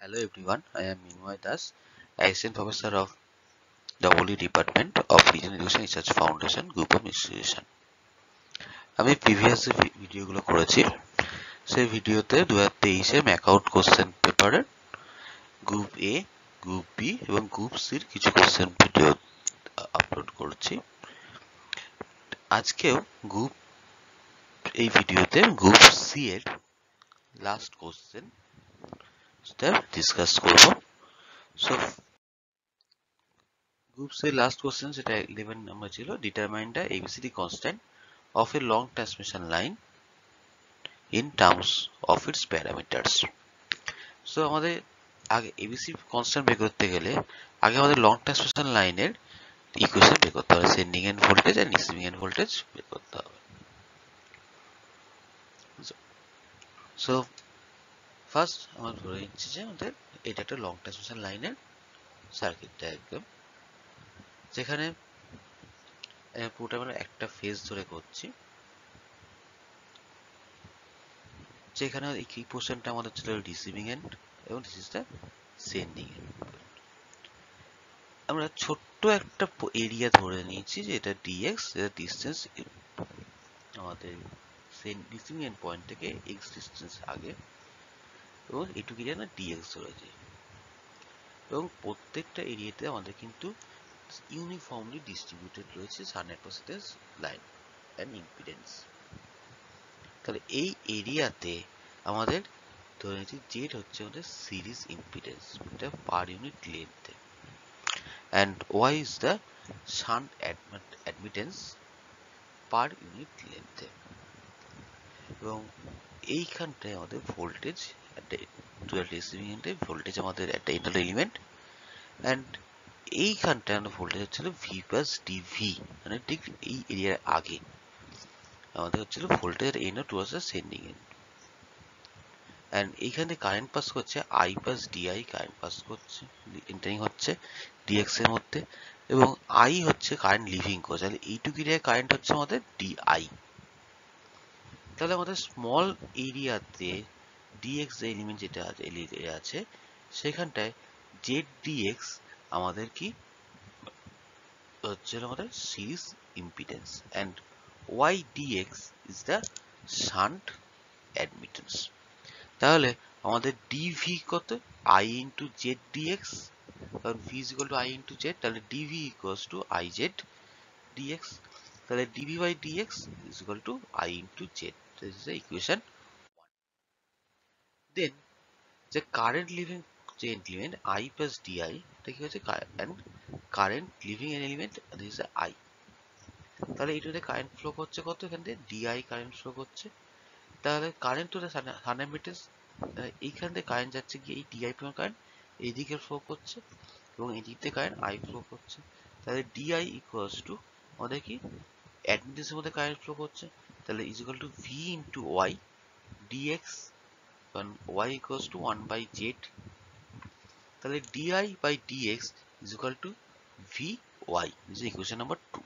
Hello everyone, I am Minmoy Das, Assistant Professor of EE Department of Regional Education Research Foundation, Group of Institution. আমি previous যে ভিডিওগুলো করেছি সেই ভিডিওতে 2023 MAKAUT question পেপারের group এ, group B এবং group সির কিছু কোশ্চেন ভিডিও আপলোড করেছি। আজকেও এই ভিডিওতে গ্রুপ সি এর লাস্ট কোশ্চেন ডিসকাস করব। So Group C last question সেটা 11 নাম্বার ছিল, determine the ABCD constant of a long transmission line in terms of its parameters. So আমাদের আগে ABCD constant বের করতে গেলে আগে আমাদের লং ট্রান্সমিশন লাইনের ইকুয়েশন বের করতে হবে, সেন্ডিং এন্ড ভোল্টেজ আর রিসিভিং এন্ড ভোল্টেজ বের করতে হবে। সো ফার্স্ট আমরা ধরে নিচ্ছি যে আমাদের এটা একটা লং ট্রান্সমিশন লাইনের সার্কিট ডায়াগ্রাম, যেখানে পুরোটা আমরা একটা ফেজ ধরে করছি, যেখানে এই পোর্শনটা আমাদের ছিল রিসিভিং এন্ড এবং this is the sending end. আমরা ছোট্ট একটা এরিয়া ধরে নিয়েছি যে এটা ডিএক্স, এটা ডিসটেন্স আমাদের রিসিভিং এন্ড পয়েন্ট থেকে এক্স ডিসটেন্স আগে, এবং এটুকু এরিয়া না ডিএক্স ধরেছি। এবং প্রত্যেকটা এরিয়াতে আমাদের কিন্তু ইউনিফর্মলি ডিস্ট্রিবিউটেড রয়েছে 100% লাইন অ্যান্ড ইম্পিডেন্স। তাহলে এই এরিয়াতে আমাদের ধরে নিচ্ছি জেড হচ্ছে আমাদের সিরিজ ইম্পিডেন্স, এটা পার ইউনিট লেন্থে, and y is the shunt admittance per unit লেন্থে। এবং এইখানটায় আমাদের ভোল্টেজ রিসিভিং এন্ডে ভোল্টেজ আমাদের একটা ইন্টারনাল এলিমেন্ট, অ্যান্ড এইখানটায় আমাদের ভোল্টেজ হচ্ছিল ভি প্লাস ডিভি, মানে ঠিক এই এরিয়ার আগে আমাদের হচ্ছিল voltage end towards the sending end. And এইখানে কারেন্ট পাস করছে I plus DI, current pass করছে এন্টারিং হচ্ছে ডিএক্স এর মধ্যে, এবং আই হচ্ছে কারেন্ট লিভিং করছে, তাহলে এইটুকু এরিয়ায় কারেন্ট হচ্ছে আমাদের ডিআই। তাহলে আমাদের স্মল এরিয়াতে ডিএক্স যে এলিমেন্ট যেটা আছে সেখানটায় জেড ডিএক্স আমাদের কি হচ্ছে আমাদের series impedance, and Y dx is the shunt admittance. তাহলে আমাদের ডিভি কত, আই ইন্টু জেড ডিএক্স, কারণ V is equal to I into Z, তাহলে dv equals to I Z dx, তাহলে dv by dx is equal to I into Z. This is the equation 1. Then যে current leaving যে element I plus di, এটা কি হচ্ছে current leaving element, this is I. তাহলে এইটাতে current flow করছে কত, এখান থেকে ডিআই কারেন্ট ফ্লো করছে। তাহলে current to the sun admittance, এইখান থেকে কারেন্ট যাচ্ছে কি এই ডিআই পরিমাণ কারেন্ট এইদিকে ফ্লো করছে, এবং এই দিক থেকে কারেন্ট আই ফ্লো করছে। তাহলে ডিআই ইকুয়ালস টু আমাদের কি অ্যাডমিটেন্সের মধ্যে কারেন্ট ফ্লো করছে, তাহলে is equal to V into Y dx, কারণ Y equals to 1 by Z, তাহলে di by dx is equal to V Y, this is equation number 2।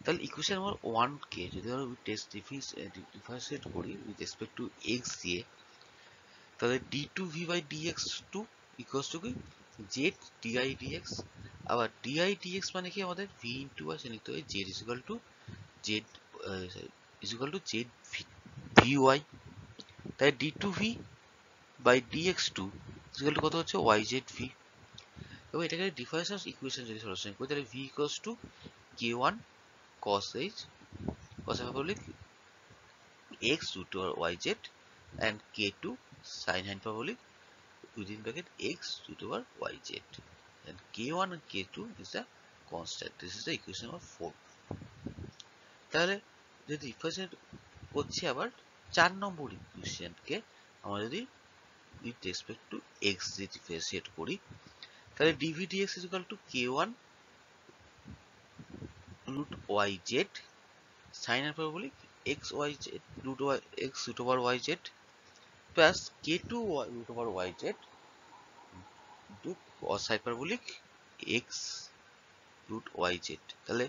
তাহলে ইকুয়েশন নাম্বার 1 কে যদি আমরা টেস্ট ডিফারেন্সিয়েট করি উইথ রেসপেক্ট টু এক্স দিয়ে, তাহলে d2v বাই dx2 ইকুয়ালস টু কি জেড ডিআই ডিএক্স। আবার ডিআই ডিএক্স মানে কি আমাদের v ইন্টু y, সে নিতে হয় Z is equal to Z Z V Y. তাই d2v বাই dx2 ইজ ইকুয়াল টু কত হচ্ছে y জেড ভি। এবং এটাকে ডিফারেন্স ইকুয়েশন যদি সলিউশন করি, তাহলে v equals to k1 cos h cos hyperbolic x root over yz and k2 sin hyperbolic within bracket x root over yz, and k1 and k2 is the constant. This is the equation number 4. তাহলে যদি differentiate করছি আবার 4 নম্বর ইকুয়েশনকে আমরা যদি with respect two x দিয়ে differentiate করি, তাহলে dv dx is equal to k1 root yz sin hyperbolic x yz root x root over yz plus k2 root over yz into cos hyperbolic x root yz। তাহলে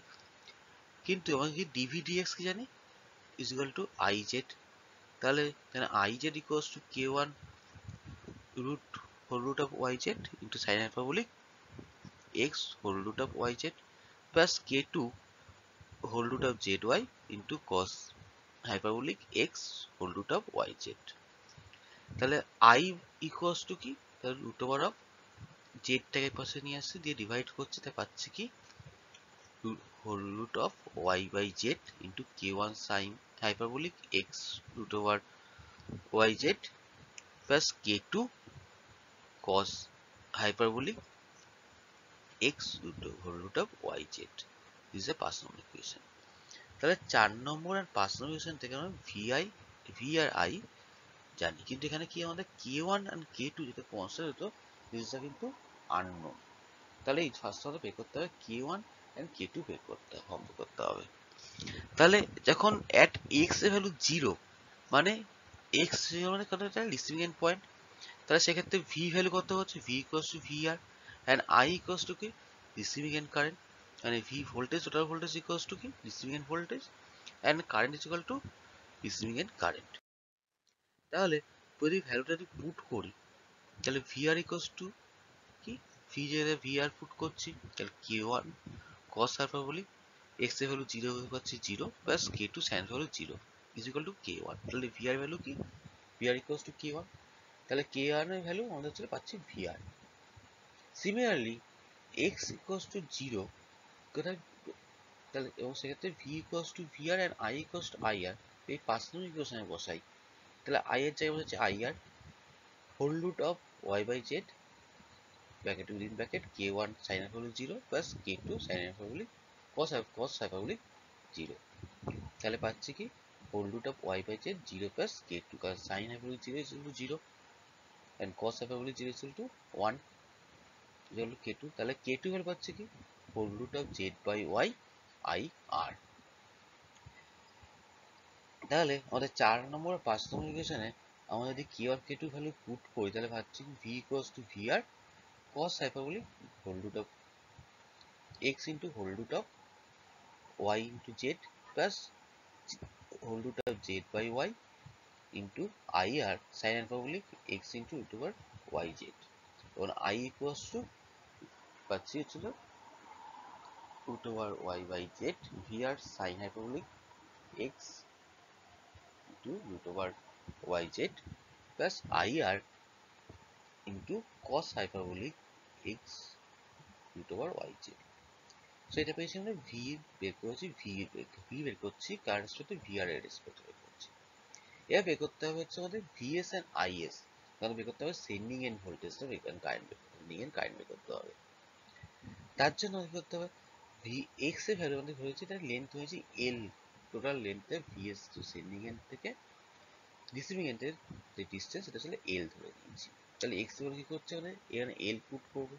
কিন্তু আমরা কি dv dx কি জানি is equal to iz, তাহলে is equals to k1 root whole root of yz into sin hyperbolic x whole root of yz plus k2 whole root of zy into cos hyperbolic x whole root of yz. তাহলে I equals to কি, তাহলে root over of z টাকে পাশে নিয়ে আসছে দিয়ে divide করছে, তাই পাচ্ছি কি whole root of y by z into k1 sin hyperbolic x root over yz plus k2 cos hyperbolic x whole root of yz. This is a first number equation. তাহলে 4 নম্বর আর 5 নম্বর ইকুয়েশন থেকে আমরা v R I জানি, কিন্তু এখানে কি আমাদের k1 and k2 যেটা constant হতো জিনিসটা কিন্তু আননোন। তাহলে এই ফার্স্ট আমাদের বের করতে হবে k1 and k2 বের করতে হবে। তাহলে যখন at x এর ভ্যালু 0 মানে x 0 মানে কত, এটা রিসিভিং এন্ড পয়েন্ট, তাহলে সেক্ষেত্রে v ভ্যালু কত হচ্ছে v equals to vr and I equals to কি রিসিভিং এন্ড কারেন্ট, মানে v voltage total voltage equals to কি receiving end voltage and current is equal to receiving and current. তাহলে যদি ভ্যালুটা যদি পুট করি তাহলে vr equals to কি v জায়গায় vr পুট করছি, তাহলে k1 cos hyperbolic x এর ভ্যালু 0 পাচ্ছি 0 plus k2 sin value 0 is equal to k1। তাহলে vr ভ্যালু কি vr equals to k1, তাহলে k1 এর ভ্যালু আমাদের হচ্ছে পাচ্ছি vr। Similarly x equals to 0 কোথায়, তাহলে এবং সেক্ষেত্রে v equals to vr and I equals to ir, এই 5 নম্বর ইকুয়েশনে বসাই, তাহলে I এর জায়গায় বসাচ্ছি ir whole root of y by z bracket within bracket k1 sin hyperbolic 0 plus k2 sin hyperbolic cos hyperbolic 0। তাহলে পাচ্ছি কি whole root of y by z 0 plus k2, কারণ sin hyperbolic 0 is equal to 0 and cos hyperbolic 0 is equal to 1 equal to k2। তাহলে k2 হল পাচ্ছি কি whole root of z by y I r। তাহলে আমাদের 4 নম্বর আর 5 নম্বর ইকুয়েশনে আমরা যদি k1 k2 ভ্যালু পুট করি তাহলে পাচ্ছি v equals to vr cos hyperbolic whole root of x into whole root of y into z plus whole root of z by y into ir sin hyperbolic x into root over yz, এবং I equals to পাচ্ছি হচ্ছিল root over y by z vr sin hyperbolic x into root over yz plus ir into cos hyperbolic x root over yz। So এটা পেয়েছি আমরা v বের করেছি, v বের করছি কার রেসপেক্টে vr এর রেসপেক্টে বের করছি। এবার বের করতে হবে হচ্ছে আমাদের vs and is, তাহলে বের করতে হবে সেন্ডিং এন্ড ভোল্টেজটা সেন্ডিং এন্ড কারেন্ট বের করতে হবে। তার জন্য কি করতে হবে x এর ভ্যালু আমাদের হয়েছে, তার লেন্থ হয়েছে l, টোটাল লেন্থে vs টু সেন্ডিং এন্ড থেকে রিসিভিং এন্ডের যে ডিসটেন্স এটা ছিল l ধরে নিয়েছি। তাহলে x এর কি করছে মানে এখানে l পুট করব,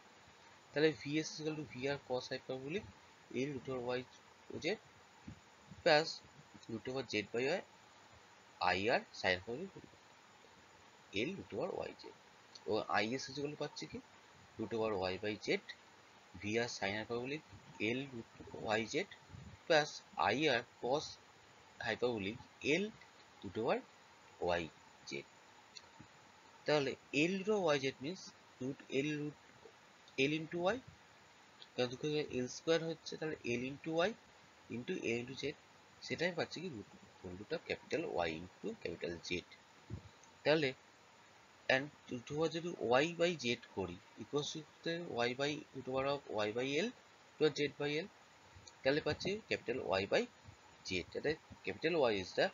তাহলে vs is equal to vr cos hyperbolic l root over y z plus root over z by y ir sin hyperbolic l root over yz, এবং is is equal to পাচ্ছি কি root over y by z vr sin hyperbolic l root yz plus ir cos hyperbolic l root over yz। তাহলে l root over yz means root l into y, কারণ দুটো l square হচ্ছে, তাহলে l into y into l into z, সেটাই পাচ্ছি কি root of capital Y into capital Z। তাহলে and root over যদি y by z করি equals to y by root over of y by l to z by l, তাহলে পাচ্ছি capital Y by z, তাহলে capital Y is the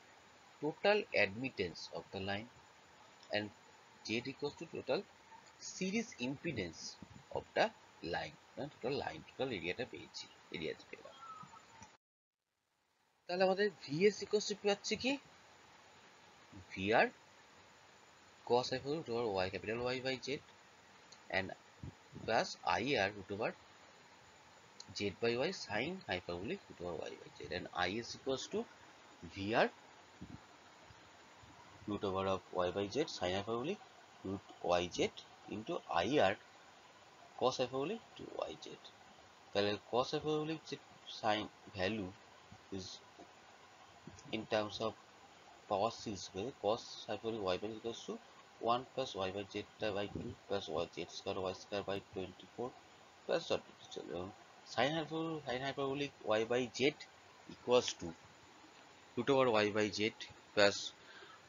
total admittance of the line and z equals to total series impedance of the line, total এরিয়াটা পেয়েছি, এরিয়াটা পেলাম। তাহলে আমাদের vs equals to পাচ্ছি কি vr cos hyperbolic root over y capital Y by z and plus ir root over z by y sin hyperbolic root over y by z, and is equals to vr root over of y by z sin hyperbolic root yz into ir cos hyperbolic to yz। তাহলে cos hyperbolic sin value is in terms of power series cos hyperbolic y by z equals to 1 plus y by z by 2 plus y square by 24 plus dot চলে এবং sin hyperbolic y by z equals to root over y by z plus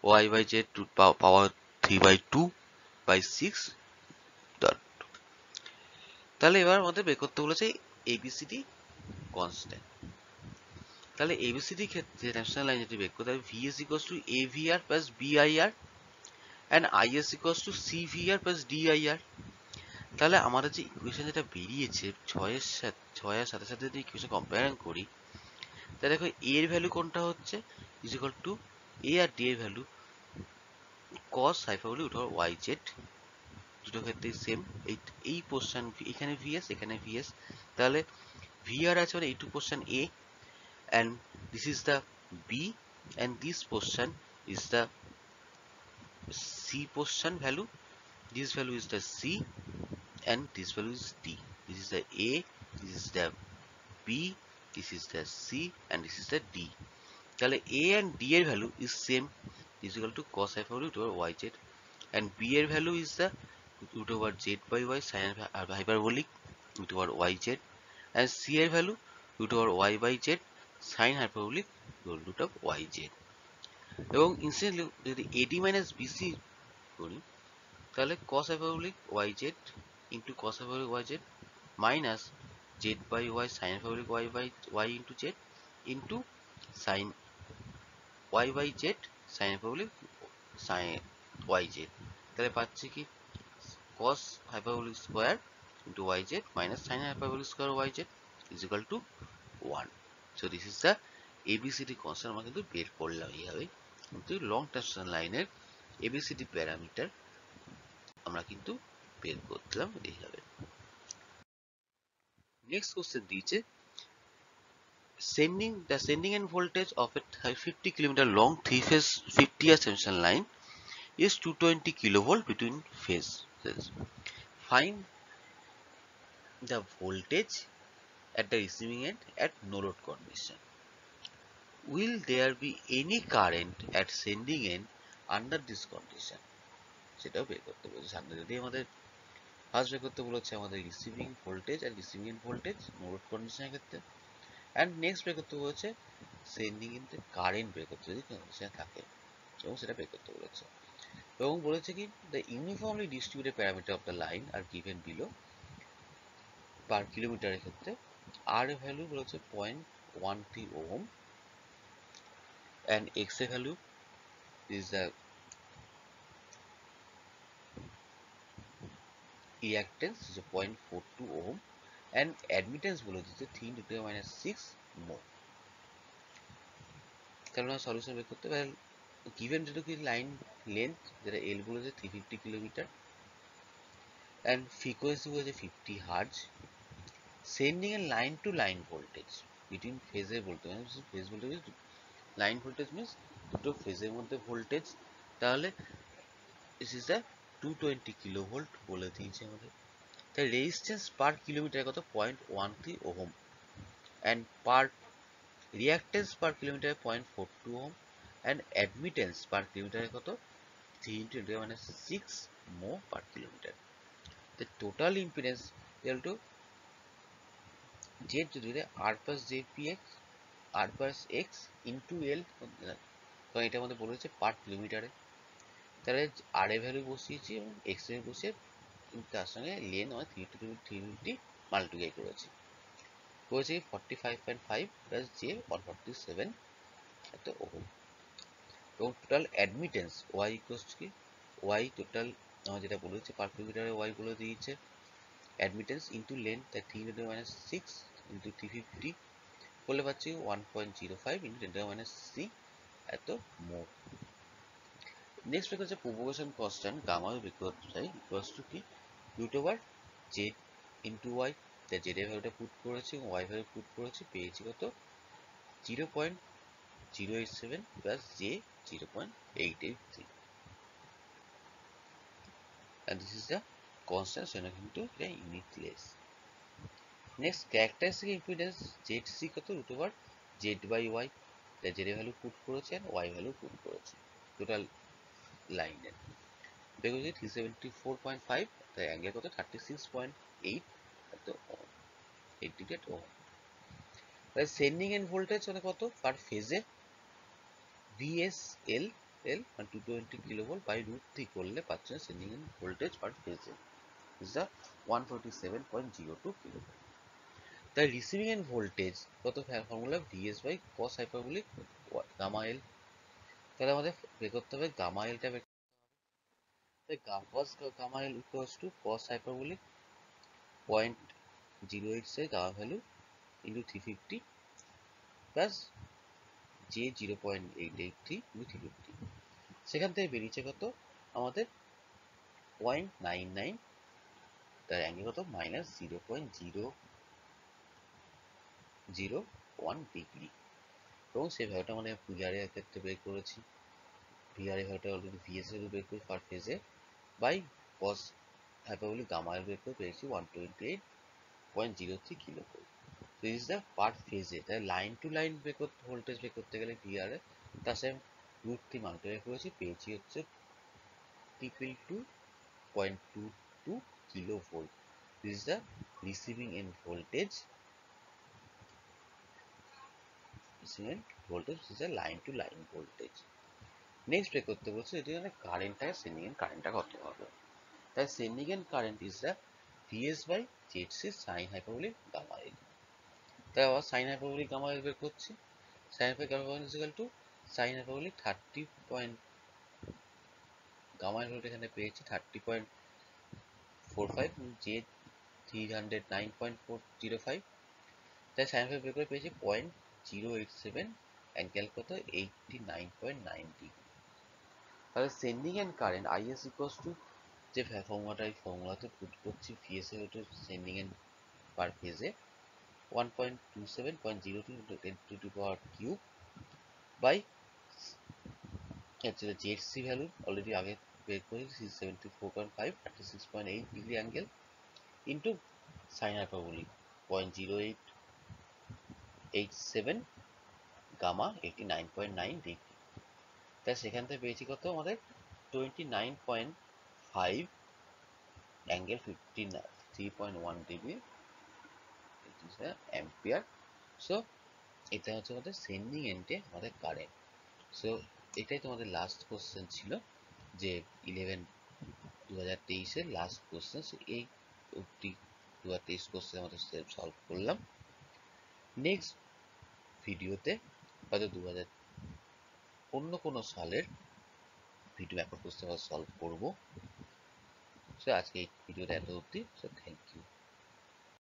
y by z to power 3 by 2 by 6 dot। তাহলে এবার আমাদের বের করতে বলেছে ABCD constant. তাহলে ABCD ক্ষেত্রে ন্যাশনাল লাইন যদি বের করতে হবে VS equals to AVR plus BIR and IS equals to CVR plus DIR। তাহলে আমাদের যে ইকুয়েশন যেটা বেরিয়েছে 6 এর সাথে সাথে যদি ইকুয়েশন কম্পেয়ার করি তাহলে দেখো A এর ভ্যালু কোনটা হচ্ছে ইজ ইকুয়াল টু A আর D এর value cos hyperbolic root over yz, দুটো ক্ষেত্রেই সেম। এই পোর্শন এখানে VS এখানে VS, তাহলে VR আছে মানে এইটুকু portion A and this is the B and this portion is the C portion value, this value is the C and this value is D, this is the A, this is the B, this is the C and this is the D। তাহলে A and D এর value is same is equal to cos hyperbolic root over yz and B এর value is the root over z by y sin hyperbolic root over yz and C এর value root over y by z sin hyperbolic root of yz। এবং incidentally যদি AD minus BC করি তাহলে cos hyperbolic yz into cos hyperbolic yz minus z by y sin hyperbolic y by y into z into sin y by z sin hyperbolic sin yz। তাহলে পাচ্ছি কি cos hyperbolic square into yz minus sin hyperbolic square yz is equal to 1। So this is the ABCD constant আমরা কিন্তু বের করলাম এইভাবে, কিন্তু long transmission লাইনের ABCD প্যারামিটার আমরা কিন্তু বের করলাম এইভাবে। নেক্সট কোশ্চেন দিয়েছে the sending end voltage of a 50 km long 3-phase 50 transmission line is 220 kilovolt between phases. Find the voltage at the receiving end at no load condition. Will there be any current at sending end under this condition? সেটাও বের করতে বলেছে। সামনে যদি আমাদের first বের করতে বলেছে আমাদের রিসিভিং ভোল্টেজ আর receiving end voltage no load কন্ডিশনের ক্ষেত্রে, অ্যান্ড নেক্সট বের করতে বলেছে সেন্ডিং এন্ডে কারেন্ট বের করতে যদি কন্ডিশন থাকে এবং সেটা বের করতে বলেছে। এবং বলেছে কি the uniformly distributed parameter of the line are given below per কিলোমিটারের ক্ষেত্রে আর এর ভ্যালু বলেছে 0.13 ওহম and x এর value is the reactance is 0.42 ohm and admittance বলে দিতে 3 × 10⁻⁶ mho। তাহলে আমরা সলিউশন বের করতে পারি। গিভেন যেটা কি লাইন লেন্থ যেটা L বলেছে 350 কিলোমিটার and frequency বলেছে 50 হার্জ, সেন্ডিং এ line to line voltage between ফেজের voltage, phase voltage line voltage means দুটো ফেজের মধ্যে ভোল্টেজ, তাহলে দিস ইজ দ্য 220 কিলোভোল্ট বলে দিয়েছে আমাদের। তাই রেজিস্ট্যান্স পার কিলোমিটার কত 0.13 ohm and per reactance per kilometre 0.42 ohm and admittance per কিলোমিটারে কত 3 × 10⁻⁶ mho per kilometre. The total impedance equal to Z যদি R plus JPX R plus X into L, কারণ এটা আমাদের বলেছে পার কিলোমিটারে, তাহলে আর এর ভ্যালু বসিয়েছি এবং এক্স এর বসিয়ে তার সঙ্গে লেন আমরা 350 মাল্টিপ্লাই করেছি, করেছি 45.5 প্লাস জে 147 এত ওহম। এবং টোটাল অ্যাডমিটেন্স ওয়াই ইকুয়ালস কি ওয়াই টোটাল আমরা যেটা বলেছি পার কিলোমিটারে ওয়াই বলে দিয়েছে, অ্যাডমিটেন্স ইন্টু লেন তাই 3 × 10⁻⁶ ইন্টু 350 করলে পাচ্ছি 1.05 ইন্টু 10⁻⁶ এত মো। নেক্সট বের হচ্ছে প্রোপাগেশন কনস্ট্যান্ট গামা বের করতে চাই ইকুয়ালস টু কি root over Z into Y, তাই জেড এর ভ্যালুটা পুট করেছি এবং ওয়াই ভ্যালু পুট করেছি, পেয়েছি কত 0.087 plus J 0.883 and this is the constant, সেটা কিন্তু এটা ইউনিটলেস। Next characteristic impedance Z C কত root over Z by Y, তাই জেড এর ভ্যালু পুট করেছে আর ওয়াই ভ্যালু পুট করেছে টোটাল লাইনের। বের করেছি 374.5, তাই অ্যাঙ্গেল কত 36.8, তো 8 ডিগ্রি ও। তাই সেন্ডিং এন্ড ভোল্টেজ মানে কত পার ফেজে VSL মানে 220 কিলোভোল্ট বাই √3 করলে পাচ্ছেন সেন্ডিং এন্ড ভোল্টেজ পার ফেজে ইজ দ্য 147.02 কিলোভোল্ট। তাই রিসিভিং এন্ড ভোল্টেজ কত formula VS by cos hyperbolic gamma L। তাহলে আমাদের বের করতে হবে গামা এলটা বের। তাই cos gamma L equals to cos hyperbolic 0.086 gamma value into 350 plus J 0.883 into 350। সেখান থেকে বেরিয়েছে কত আমাদের 0.99, তার অ্যাঙ্গেল কত মাইনাস 0.001 ডিগ্রি। এবং সেই ভ্যালুটা মানে VR এর ক্ষেত্রে বের করেছি। VR এর ভ্যালুটা অলরেডি VS এর বের করে পার ফেজে বাই cos হাইপারবোলিক গামা এর বের করে পেয়েছি 128.03 kilo volt. This is the per ফেজে। তাই লাইন টু লাইন বের করতে ভোল্টেজ বের করতে গেলে VR এর তার সাথে √3 মাল্টিপ্লাই করেছি, পেয়েছি হচ্ছে 222.22 kilo volt. This is the receiving end voltage, is a line to line voltage. Next বের করতে বলছে এটি মানে কারেন্টটা সেন্ডিং এন্ড কারেন্টটা কত হবে। তাই sending end current is the VS by ZC sine hyperbolic gamma L। তাই আবার সাইন হাইপারবোলিক গামা L বের করছি। Sine hyperbolic gamma L equal to sine hyperbolic 30 point gamma L এখানে পেয়েছি 30.45, J 309.405। তাই সাইন বের করে পেয়েছি 0.087, অ্যাঙ্গেল কত 89.9 ডিগ্রি। তাহলে sending end current IS equals to যে ফর্মুলাটা এই ফর্মুলাতে পুট করছি VS এর সেন্ডিং এন্ড পার ফেজে 1.27.02 × 10⁻³ by actually ZC value already আগে বের করেছি 74.5, 36.8 degree angle into sine hyperbolic 0.0887 gamma 89.9 degree. তাই সেখান থেকে পেয়েছি কত আমাদের 29.5 অ্যাঙ্গেল 53.1 ডিগ্রি অ্যাম্পিয়ার। সো এটা হচ্ছে আমাদের সেন্ডিং এন্ডে আমাদের কারেন্ট। সো এটাই তোমাদের লাস্ট কোশ্চেন ছিল, যে 2023-এর লাস্ট কোশ্চেন। এই অবধি 2023 কোশ্চেন আমাদের সেলফ সলভ করলাম। নেক্সট ভিডিওতে হয়তো অন্য কোনো সালের ভিডিও ম্যাপের কোশ্চেন সলভ করবো। সো আজকে এই ভিডিওটা এত অবধি। So thank you.